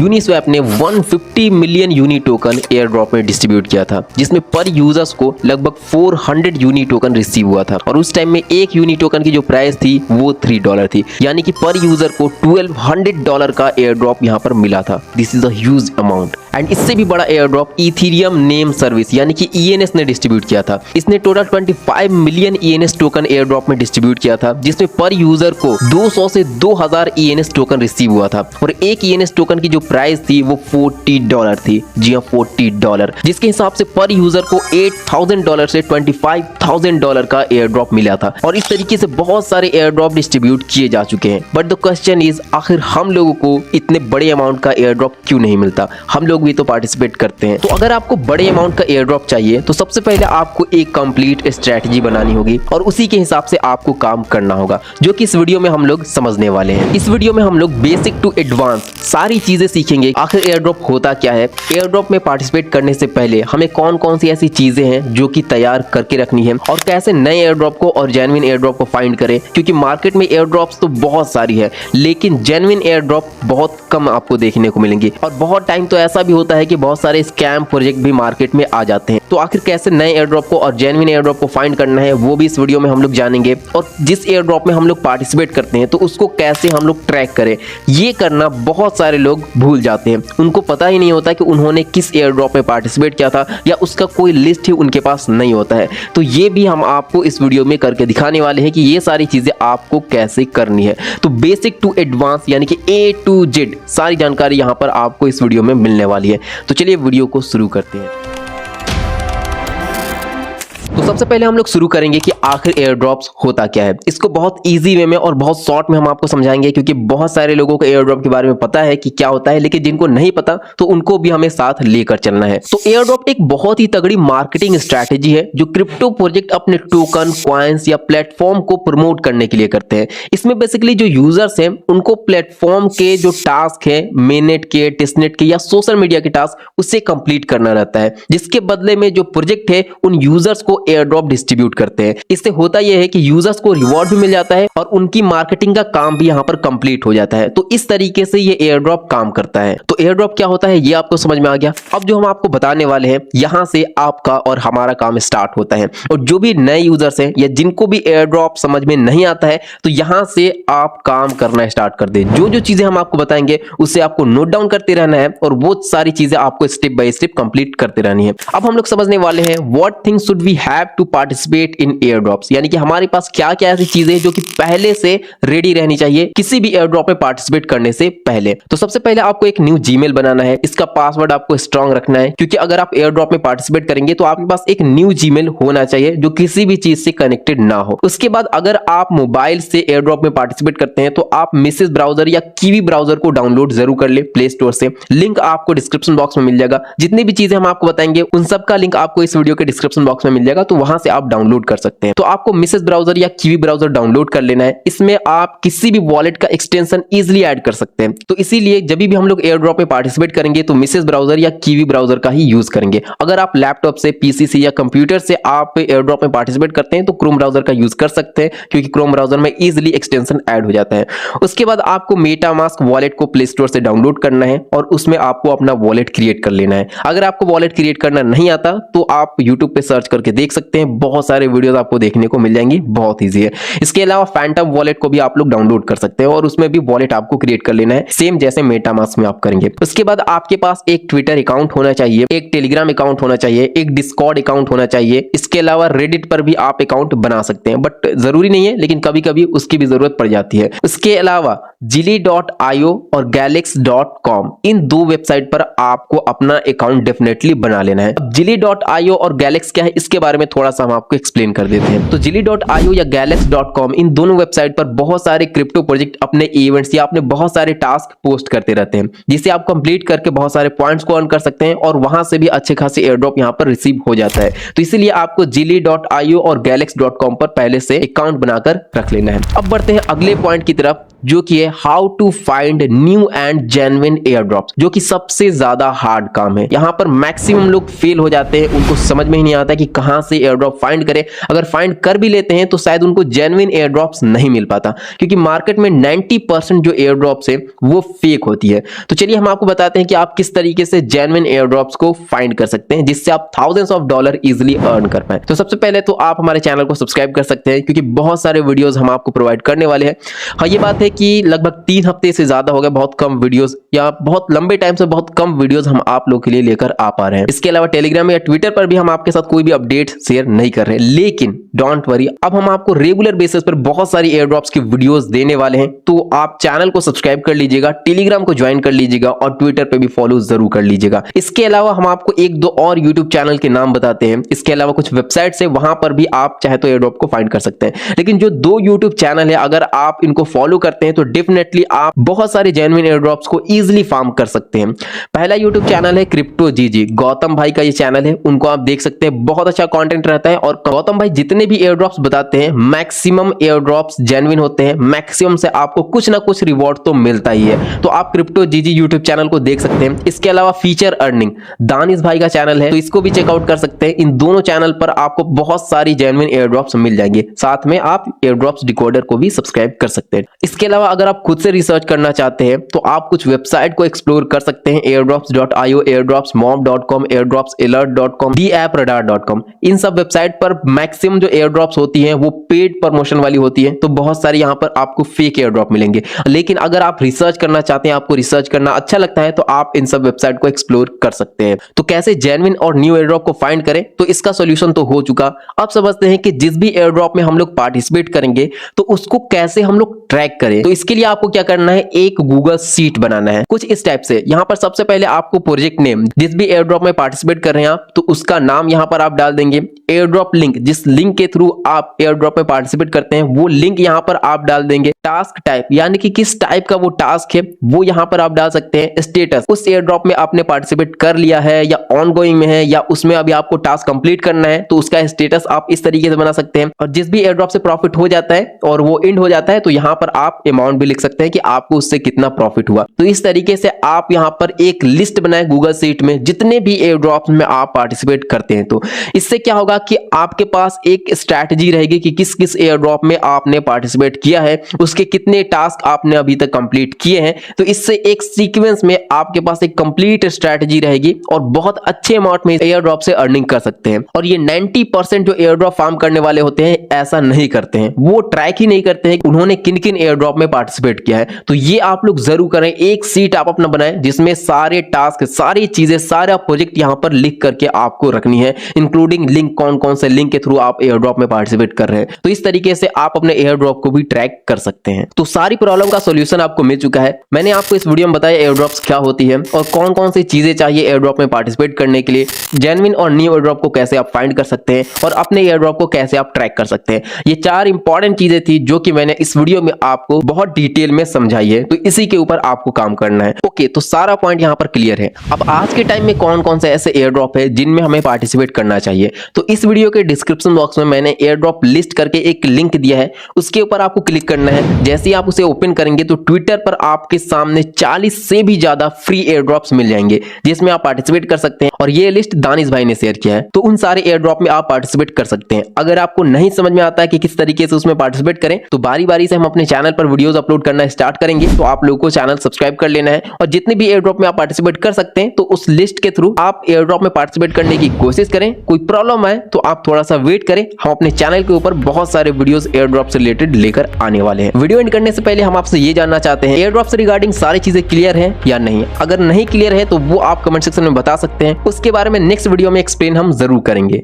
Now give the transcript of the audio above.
Uniswap ने 150 million uni token airdrop में distribute किया था, जिसमें पर यूजर्स को लगभग 400 यूनी टोकन रिसीव हुआ था और उस टाइम में एक यूनी टोकन की जो प्राइस थी वो $3 थी, यानी कि पर यूजर को $1200 का एयर ड्रॉप यहाँ पर मिला था। This is a huge amount. And इससे भी बड़ा air drop Ethereum name service यानी कि ENS ने डिस्ट्रीब्यूट किया था। इसने total 25 million ENS token airdrop में डिस्ट्रीब्यूट किया था, जिसमें पर यूजर को 200 से 2000 ENS टोकन रिसीव हुआ था और एक ENS टोकन की जो प्राइस थी वो $40 थी। जी हाँ, $40, जिसके हिसाब से पर यूजर को $8000 से $25,000 का एयर ड्रॉप मिला था। और इस तरीके से बहुत सारे एयर ड्रॉप डिस्ट्रीब्यूट किए जा चुके हैं। बट द क्वेश्चन इज, आखिर हम लोगों को इतने बड़े अमाउंट का एयर ड्रॉप क्यों नहीं मिलता? हम लोग भी तो पार्टिसिपेट करते हैं। तो अगर आपको बड़े अमाउंट का एयर ड्रॉप चाहिए तो सबसे पहले आपको एक कंप्लीट स्ट्रेटजी बनानी होगी और उसी के हिसाब से आपको काम करना होगा, जो कि इस वीडियो में हम लोग समझने वाले हैं। इस वीडियो में हम लोग बेसिक टू एडवांस सारी चीजें सीखेंगे। आखिर एयर ड्रॉप होता क्या है, एयर ड्रॉप में पार्टिसिपेट करने से पहले हमें कौन कौन सी ऐसी चीजें हैं जो कि तैयार करके रखनी है, और कैसे नए एयर ड्रॉप को और जेन्युइन एयर ड्रॉप को फाइंड करें। क्योंकि मार्केट में एयर ड्रॉप्स तो बहुत सारी है, लेकिन जेन्युइन एयर ड्रॉप बहुत कम आपको देखने को मिलेंगे। और बहुत टाइम तो ऐसा भी होता है कि बहुत सारे स्कैम प्रोजेक्ट भी मार्केट में आ जाते हैं। तो आखिर कैसे नए एयर ड्रॉप को और जेन्युइन एयर ड्रॉप को फाइंड करना है वो भी इस वीडियो में हम लोग जानेंगे। और जिस एयर ड्रॉप में हम लोग पार्टिसिपेट करते हैं तो उसको कैसे हम लोग ट्रैक करें, ये करना बहुत सारे लोग भूल जाते हैं। उनको पता ही नहीं होता कि उन्होंने किस एयर ड्रॉप में पार्टिसिपेट किया था, या उसका कोई लिस्ट ही उनके पास नहीं होता है। तो ये भी हम आपको इस वीडियो में करके दिखाने वाले हैं कि ये सारी चीजें आपको कैसे करनी है। तो बेसिक टू एडवांस यानी कि A to Z सारी जानकारी यहाँ पर आपको इस वीडियो में मिलने वाली है। तो चलिए वीडियो को शुरू करते हैं। तो सबसे पहले हम लोग शुरू करेंगे कि आखिर एयर ड्रॉप्स होता क्या है। इसको बहुत इजी वे में और बहुत शॉर्ट में हम आपको समझाएंगे, क्योंकि बहुत सारे लोगों को एयर ड्रॉप के बारे में पता है कि क्या होता है, लेकिन जिनको नहीं पता तो उनको भी हमें साथ लेकर चलना है। तो एयर ड्रॉप एक बहुत ही तगड़ी मार्केटिंग स्ट्रैटेजी है जो क्रिप्टो प्रोजेक्ट अपने टोकन, कॉइन्स या प्लेटफॉर्म को प्रमोट करने के लिए करते हैं। इसमें बेसिकली जो यूजर्स हैं उनको प्लेटफॉर्म के जो टास्क है, मेननेट के, टेस्टनेट के या सोशल मीडिया के टास्क, उससे कंप्लीट करना रहता है, जिसके बदले में जो प्रोजेक्ट है उन यूजर्स को एयर ड्रॉप डिस्ट्रीब्यूट करते हैं। इससे होता यह है कि यूजर्स को रिवॉर्ड भी मिल जाता है और उनकी मार्केटिंग का काम भी यहां पर कंप्लीट हो जाता है। तो इस तरीके से ये एयर ड्रॉप काम करता है। तो एयर ड्रॉप क्या होता है ये आपको समझ में आ गया। अब जो हम आपको बताने वाले हैं, यहां से आपका और हमारा काम स्टार्ट होता है। और जो भी नए यूजर्स हैं या जिनको भी एयर ड्रॉप समझ में नहीं आता है, तो यहां से आप काम करना स्टार्ट कर दें। जो जो चीजें हम आपको बताएंगे उससे आपको नोट डाउन करते रहना है और वो सारी चीजें आपको स्टेप बाय स्टेप कंप्लीट करते रहनी है। अब हम लोग समझने वाले हैं what things should we have to participate in airdrops, यानी कि हमारे पास क्या क्या ऐसी चीजें जो कि पहले से रेडी रहनी चाहिए किसी भी एयर ड्रॉप में पार्टिसिपेट करने से पहले। तो सबसे पहले आपको एक न्यू जीमेल बनाना है। इसका पासवर्ड आपको स्ट्रांग रखना है, क्योंकि अगर आप एयर ड्रॉप में पार्टिसिपेट करेंगे तो आपके पास एक न्यू जीमेल होना चाहिए जो किसी भी चीज से कनेक्टेड ना हो। उसके बाद अगर आप मोबाइल से एयर ड्रॉप में पार्टिसिपेट करते हैं तो आप मिसेज ब्राउजर या कीवी ब्राउजर को डाउनलोड जरूर कर ले प्ले स्टोर से। लिंक आपको डिस्क्रिप्शन बॉक्स में मिल जाएगा। जितनी भी चीजें हम आपको बताएंगे उन सब का लिंक आपको इस वीडियो के डिस्क्रिप्शन बॉक्स में मिल जाएगा, तो वहां से आप डाउनलोड कर सकते हैं। तो आपको मिसेज ब्राउजर या कीवी ब्राउजर डाउनलोड कर लेना है। इसमें आप किसी भी वॉलेट का एक्सटेंशन इजीली ऐड कर सकते हैं। तो इसीलिए जब भी हम लोग एयर ड्रॉप में पार्टिसिपेट करेंगे तो मिसेज ब्राउजर या कीवी ब्राउजर का ही यूज करेंगे। अगर आप लैपटॉप से, पीसी से या कंप्यूटर से आप एयर ड्रॉप में पार्टिसिपेट करते हैं तो क्रोम ब्राउजर का यूज कर सकते हैं, क्योंकि क्रोम ब्राउजर में इजीली एक्सटेंशन ऐड हो जाता है। उसके बाद आपको मेटामास्क वॉलेट को प्ले स्टोर से डाउनलोड करना है और उसमें आपको अपना वॉलेट क्रिएट कर लेना है। अगर आपको वॉलेट क्रिएट करना नहीं आता तो आप यूट्यूब पे सर्च करके देख सकते हैं, बहुत सारे वीडियोस आपको देखने को मिल जाएंगी, बहुत ईजी है। इसके अलावा फैंटम वॉलेट को भी आप लोग डाउनलोड कर सकते हैं और उसमें भी वॉलेट आपको क्रिएट कर लेना है, सेम जैसे मेटामास्क में आप करेंगे। उसके बाद आपके पास एक ट्विटर अकाउंट होना चाहिए, एक टेलीग्राम अकाउंट होना चाहिए, एक डिस्कॉर्ड अकाउंट होना चाहिए। इसके अलावा रेडिट पर भी आप अकाउंट बना सकते हैं, बट जरूरी नहीं है, लेकिन कभी कभी उसकी भी जरूरत पड़ जाती है। उसके अलावा Jilly.io और Galax.com, इन दो वेबसाइट पर आपको अपना अकाउंट डेफिनेटली बना लेना है। अब Jilly.io और Galax क्या है इसके बारे में थोड़ा सा हम आपको एक्सप्लेन कर देते हैं। तो Jilly.io या Galax.com, इन दोनों वेबसाइट पर बहुत सारे क्रिप्टो प्रोजेक्ट अपने इवेंट्स या अपने बहुत सारे टास्क पोस्ट करते रहते हैं, जिसे आप कंप्लीट करके बहुत सारे पॉइंट्स को अर्न कर सकते हैं और वहां से भी अच्छे खासे एयर ड्रॉप यहां पर रिसीव हो जाता है। तो इसीलिए आपको Jilly.io और Galax.com पर पहले से अकाउंट बनाकर रख लेना है। अब बढ़ते हैं अगले पॉइंट की तरफ जो कि है how to find new and genuine airdrops, जो कि सबसे ज्यादा हार्ड काम है। यहाँ पर मैक्सिमम लोग फेल हो जाते हैं, उनको समझ में ही नहीं आता कि कहां से एयर ड्रॉप फाइंड करें। अगर फाइंड कर भी लेते हैं तो शायद उनको जेन्युइन एयर ड्रॉप्स नहीं मिल पाता, क्योंकि मार्केट में 90% जो एयर ड्रॉप्स है वो फेक होती है। तो चलिए हम आपको बताते हैं कि आप किस तरीके से जेन्युइन एयर ड्रॉप्स को फाइंड कर सकते हैं, जिससे आप thousands of dollar easily earn कर पाए। तो सबसे पहले तो आप हमारे चैनल को सब्सक्राइब कर सकते हैं, क्योंकि बहुत सारे वीडियोस हम आपको प्रोवाइड करने वाले हैं। हाँ, ये बात है कि लगभग 3 हफ्ते से ज्यादा हो गए बहुत कम वीडियोस, या बहुत लंबे टाइम से बहुत कम वीडियोस हम आप लोग के लिए लेकर आ पा रहे हैं। इसके अलावा टेलीग्राम या ट्विटर पर भी हम आपके साथ कोई भी अपडेट शेयर नहीं कर रहे हैं। लेकिन डोंट वरी, अब हम आपको रेगुलर बेसिस पर बहुत सारी एयर ड्रॉप्स की वीडियोस देने वाले हैं। तो आप चैनल को सब्सक्राइब कर लीजिएगा, टेलीग्राम को ज्वाइन कर लीजिएगा और ट्विटर पे भी फॉलो जरूर कर लीजिएगा। इसके अलावा हम आपको 1-2 और यूट्यूब चैनल के नाम बताते हैं। इसके अलावा कुछ वेबसाइट्स है, वहां पर भी आप चाहे तो एयर ड्रॉप को फाइंड कर सकते हैं। लेकिन जो 2 यूट्यूब चैनल है, अगर आप इनको फॉलो करते हैं तो डेफिनेटली आप बहुत सारे जेन्युइन एयर ड्रॉप्स को इजीली फार्म कर सकते हैं। पहला यूट्यूब चैनल है क्रिप्टो जीजी, गौतम भाई का ये चैनल है, उनको आप देख सकते हैं। बहुत अच्छा कंटेंट रहता है और गौतम भाई जितने भी एयर ड्रॉप्स बताते हैं मैक्सिमम एयर ड्रॉप्स जेन्युइन होते हैं। मैक्सिमम से आपको कुछ ना कुछ रिवॉर्ड तो मिलता ही है। तो आप क्रिप्टो जीजी यूट्यूब चैनल को देख सकते हैं। इसके अलावा फीचर अर्निंग दानिश भाई का चैनल है, तो इसको भी चेकआउट कर सकते हैं। इन दोनों चैनल पर आपको बहुत सारी जेन्युइन एयर ड्रॉप्स मिल जाएंगे। साथ में आप एयर ड्रॉप्स डिकोडर को भी सब्सक्राइब कर सकते हैं। इसके अलावा अगर आप खुद से रिसर्च करना चाहते हैं तो आप कुछ वेबसाइट को एक्सप्लोर कर सकते हैं। airdrops.io, airdropsmob.com, airdropsalert.com, dappradar.com। इन सब वेबसाइट पर मैक्सिमम जो एयर ड्रॉप्स होती हैं वो पेड प्रमोशन वाली होती है, तो बहुत सारी यहाँ पर आपको फेक एयर ड्रॉप मिलेंगे। लेकिन अगर आप रिसर्च करना चाहते हैं, आपको रिसर्च करना अच्छा लगता है, तो आप इन सब वेबसाइट को एक्सप्लोर कर सकते हैं। तो कैसे जेन्युइन और न्यू एयर ड्रॉप को फाइंड करें, तो इसका सॉल्यूशन तो हो चुका। अब समझते हैं कि जिस भी एयर ड्रॉप में हम लोग पार्टिसिपेट करेंगे तो उसको कैसे हम लोग ट्रैक करें। तो इसके लिए आपको क्या करना है, एक गूगल शीट बनाना है कुछ इस टाइप से। यहाँ पर सबसे पहले आपको प्रोजेक्ट नेम, जिस भी एयर ड्रॉप में पार्टिसिपेट कर रहे हैं आप, तो उसका नाम यहाँ पर आप डाल देंगे। एयर ड्रॉप लिंक, जिस लिंक के थ्रू आप एयर ड्रॉप में पार्टिसिपेट करते हैं वो लिंक यहाँ पर आप डाल देंगे। टास्क टाइप, यानी कि किस टाइप का वो टास्क है वो यहाँ पर आप डाल सकते हैं। स्टेटस, उस एयर ड्रॉप में आपने पार्टिसिपेट कर लिया है या ऑनगोइंग में है या उसमें अभी आपको टास्क कंप्लीट करना है, तो उसका स्टेटस आप इस तरीके से बना सकते हैं। और जिस भी एयर ड्रॉप से प्रॉफिट हो जाता है और वो एंड हो जाता है, तो यहाँ पर आप अमाउंट भी लिख सकते हैं कि आपको उससे कितना प्रॉफिट हुआ। तो इस तरीके से आप यहाँ पर एक लिस्ट बनाए गूगल शीट में जितने भी एयर ड्रॉप्स में आप पार्टिसिपेट करते हैं। तो इससे क्या होगा कि आपके पास एक स्ट्रैटेजी रहेगी कि किस किस एयर ड्रॉप में आपने पार्टिसिपेट किया है, उसके कितने टास्क आपने अभी तक कंप्लीट किए हैं। तो इससे एक सीक्वेंस में आपके पास एक कंप्लीट स्ट्रैटेजी रहेगी और बहुत अच्छे अमाउंट में एयर ड्रॉप से अर्निंग कर सकते हैं। और ये 90% जो एयर ड्रॉप फार्म करने वाले होते हैं ऐसा नहीं करते हैं, वो ट्रैक ही नहीं करते हैं उन्होंने किन किन एयर ड्रॉप में पार्टिसिपेट किया है। तो ये आप लोग जरूर करें, एक सीट आप अपना बनाएं जिसमें सारे टास्क, सारी चीजें, सारा प्रोजेक्ट यहां पर लिख करके आपको रखनी है, इंक्लूडिंग लिंक, कौन कौन से लिंक के थ्रू आप एयर ड्रॉप में पार्टिसिपेट कर रहे हैं। तो इस तरीके से आप अपने एयर ड्रॉप को भी ट्रैक कर सकते हैं। तो सारी प्रॉब्लम का सॉल्यूशन आपको मिल चुका है। मैंने आपको इस वीडियो में बताया एयर ड्रॉप्स क्या होती है और कौन कौन सी चीजें चाहिए एयर ड्रॉप में पार्टिसिपेट करने के लिए, जेन्युइन और न्यू एयर ड्रॉप को कैसे आप फाइंड कर सकते हैं और अपने एयर ड्रॉप को कैसे आप ट्रैक कर सकते हैं। ये 4 इंपॉर्टेंट चीजें थी जो कि मैंने इस वीडियो में आपको बहुत डिटेल में समझाई है। तो इसी के ऊपर आपको काम करना है। ओके, तो सारा पॉइंट यहाँ पर क्लियर है। अब आज के टाइम में कौन कौन से ऐसे एयर ड्रॉप है जिनमें हमें पार्टिसिपेट करना चाहिए, तो इस वीडियो के डिस्क्रिप्शन बॉक्स में मैंने एयर ड्रॉप लिस्ट करके एक लिंक दिया है, उसके ऊपर आपको क्लिक करना है। जैसे ही आप उसे ओपन करेंगे तो ट्विटर पर आपके सामने 40 से भी ज्यादा फ्री एयर ड्रॉप्स मिल जाएंगे जिसमें आप पार्टिसिपेट कर सकते हैं। और ये लिस्ट दानिश भाई ने शेयर किया है, तो उन सारे एयर ड्रॉप में आप पार्टिसिपेट कर सकते हैं। अगर आपको नहीं समझ में आता है कि किस तरीके से उसमें पार्टिसिपेट करें, तो बारी बारी से हम अपने चैनल पर वीडियोस अपलोड करना स्टार्ट करेंगे। तो आप लोगों को चैनल सब्सक्राइब कर लेना है और जितने भी एयर ड्रॉप में आप पार्टिसिपेट कर सकते हैं तो उस लिस्ट के थ्रू आप एयर ड्रॉप में पार्टिसिपेट करने की कोशिश करें। कोई प्रॉब्लम आए तो आप थोड़ा सा वेट करें, हम अपने चैनल के ऊपर बहुत सारे वीडियोस एयर ड्रॉप से रिलेटेड लेकर आने वाले हैं। वीडियो एंड करने से पहले हम आपसे ये जानना चाहते हैं एयर ड्रॉप से रिगार्डिंग सारी चीजें क्लियर है या नहीं। अगर नहीं क्लियर है तो वो आप कमेंट सेक्शन में बता सकते हैं, उसके बारे में नेक्स्ट वीडियो में एक्सप्लेन हम जरूर करेंगे।